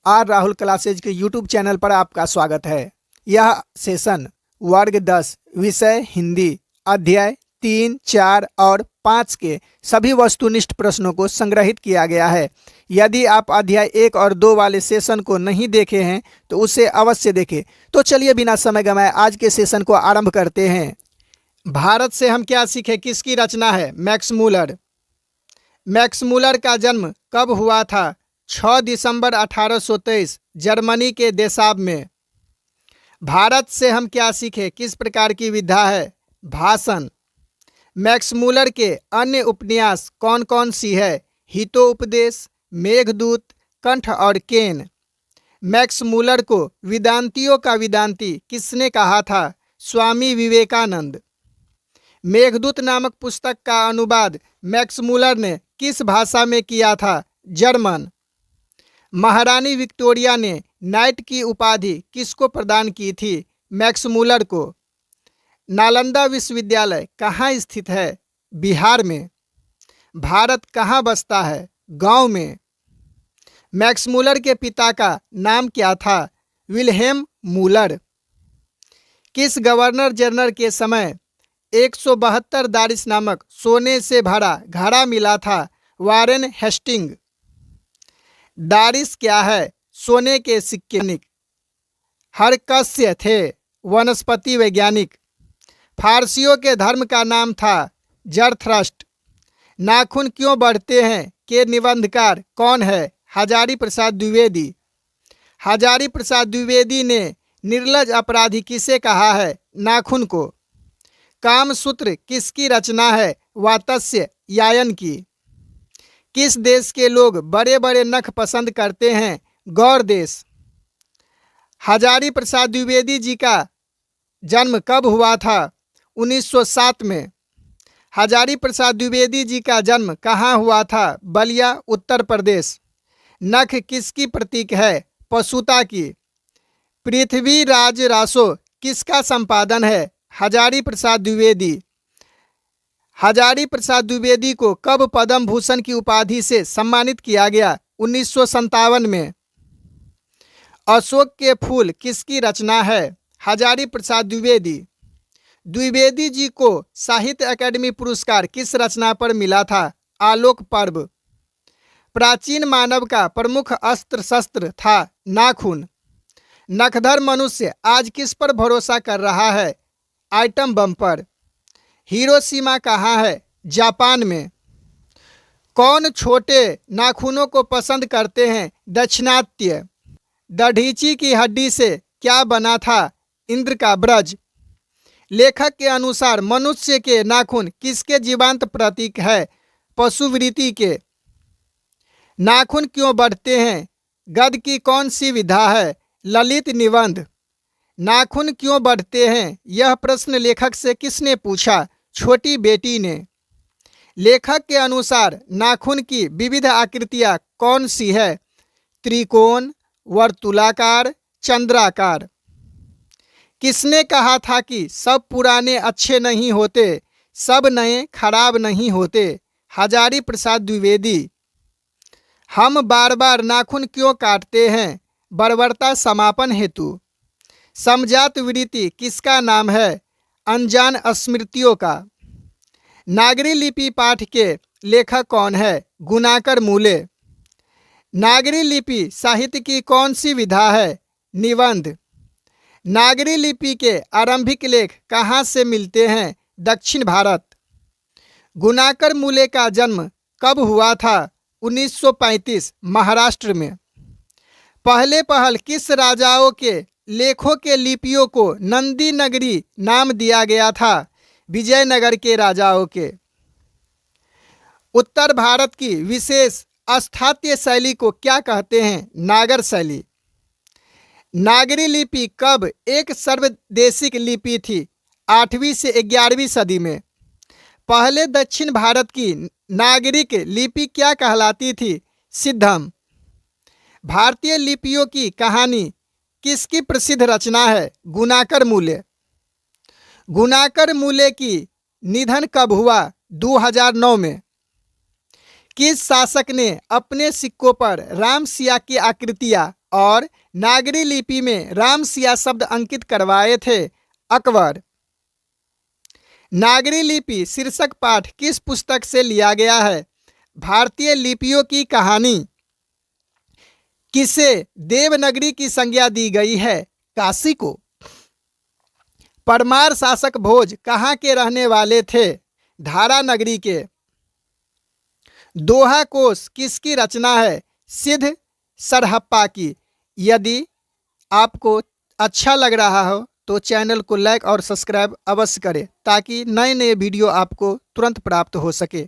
Are Rahul classes के YouTube channel पर आपका स्वागत है। यह सेशन वर्ग 10 विषय हिंदी अध्याय 3, 4 और 5 के सभी वस्तुनिष्ठ प्रश्नों को संग्रहित किया गया है। यदि आप अध्याय 1 और 2 वाले सेशन को नहीं देखे हैं तो उसे अवश्य देखें। तो चलिए बिना समय गंवाए आज के सेशन को आरंभ करते हैं। भारत से हम क्या सीखे किसकी रचना है? Max Muller. मैक्स मूलर का जन्म कब हुआ था? 6 दिसंबर 1823 जर्मनी के देसाब में। भारत से हम क्या सीखे किस प्रकार की विधा है? भाषण। मैक्स मूलर के अन्य उपन्यास कौन कौन सी है? हितोपदेश, मेघदूत, कंठ और केन। मैक्स मूलर को वेदांतियों का वेदांती किसने कहा था? स्वामी विवेकानंद। मेघदूत नामक पुस्तक का अनुवाद मैक्स मूलर ने किस भाषा में किया था? जर्मन। महारानी विक्टोरिया ने नाइट की उपाधि किसको प्रदान की थी? मैक्स मूलर को। नालंदा विश्वविद्यालय कहाँ स्थित है? बिहार में। भारत कहाँ बसता है? गांव में। मैक्स मूलर के पिता का नाम क्या था? Wilhelm Müller. किस गवर्नर जनरल के समय 172 दारिस नामक सोने से भरा घड़ा मिला था? Warren Hasting. दारिस क्या है? सोने के सिक्के। हरकस्य थे वनस्पति वैज्ञानिक। फारसियों के धर्म का नाम था जरथ्रस्ट। नाखून क्यों बढ़ते हैं के निबंधकार कौन है? हजारी प्रसाद द्विवेदी। हजारी प्रसाद द्विवेदी ने निर्लज अपराधी किसे कहा है? नाखून को। कामसूत्र किसकी रचना है? वात्स्य यायन की। किस देश के लोग बड़े बड़े नख पसंद करते हैं? गौर देश। हजारी प्रसाद द्विवेदी जी का जन्म कब हुआ था? 1907 में। हजारी प्रसाद द्विवेदी जी का जन्म कहाँ हुआ था? बलिया, उत्तर प्रदेश। नख किसकी प्रतीक है? पशुता की। पृथ्वीराज रासो किसका संपादन है? हजारी प्रसाद द्विवेदी। हजारी प्रसाद द्विवेदी को कब पद्म भूषण की उपाधि से सम्मानित किया गया? 1957 में। अशोक के फूल किसकी रचना है? हजारी प्रसाद द्विवेदी। द्विवेदी जी को साहित्य अकादमी पुरस्कार किस रचना पर मिला था? आलोक पर्व। प्राचीन मानव का प्रमुख अस्त्र शस्त्र था नाखून। नखधर मनुष्य आज किस पर भरोसा कर रहा है? आइटम बम पर। हिरोशिमा कहाँ है? जापान में। कौन छोटे नाखूनों को पसंद करते हैं? दाक्षिणात्य। दधीची की हड्डी से क्या बना था? इंद्र का ब्रज। लेखक के अनुसार मनुष्य के नाखून किसके जीवांत प्रतीक है? पशुवृत्ति के। नाखून क्यों बढ़ते हैं? गद्य की कौन सी विधा है? ललित निबंध। नाखून क्यों बढ़ते हैं यह प्रश्न लेखक से किसने पूछा? छोटी बेटी ने। लेखक के अनुसार नाखून की विविध आकृतियां कौन सी है? त्रिकोण, वर्तुलाकार, चंद्राकार। किसने कहा था कि सब पुराने अच्छे नहीं होते, सब नए खराब नहीं होते? हजारी प्रसाद द्विवेदी। हम बार बार नाखून क्यों काटते हैं? बर्बरता समापन हेतु। समजात वृत्ति किसका नाम है? अनजान स्मृतियों का। नागरी लिपि पाठ के लेखक कौन है? गुणाकर मूले। नागरी लिपि साहित्य की कौन सी विधा है? निबंध। नागरी लिपि के आरंभिक लेख कहाँ से मिलते हैं? दक्षिण भारत। गुणाकर मूले का जन्म कब हुआ था? 1935 महाराष्ट्र में। पहले पहल किस राजाओं के लेखों के लिपियों को नंदी नगरी नाम दिया गया था? विजयनगर के राजाओं के। उत्तर भारत की विशेष अस्थात्य शैली को क्या कहते हैं? नागर शैली। नागरी लिपि कब एक सर्वदेशिक लिपि थी? 8वीं से 11वीं सदी में। पहले दक्षिण भारत की नागरिक लिपि क्या कहलाती थी? सिद्धम। भारतीय लिपियों की कहानी किसकी प्रसिद्ध रचना है? गुणाकर मूले। गुणाकर मूले की निधन कब हुआ? 2009 में। किस शासक ने अपने सिक्कों पर राम सिया की आकृतियां और नागरी लिपि में राम सिया शब्द अंकित करवाए थे? अकबर। नागरी लिपि शीर्षक पाठ किस पुस्तक से लिया गया है? भारतीय लिपियों की कहानी। किसे देवनागरी की संज्ञा दी गई है? काशी को। परमार शासक भोज कहाँ के रहने वाले थे? धारा नगरी के। दोहा कोश किसकी रचना है? सिद्ध सरहप्पा की। यदि आपको अच्छा लग रहा हो तो चैनल को लाइक और सब्सक्राइब अवश्य करें ताकि नए नए वीडियो आपको तुरंत प्राप्त हो सके।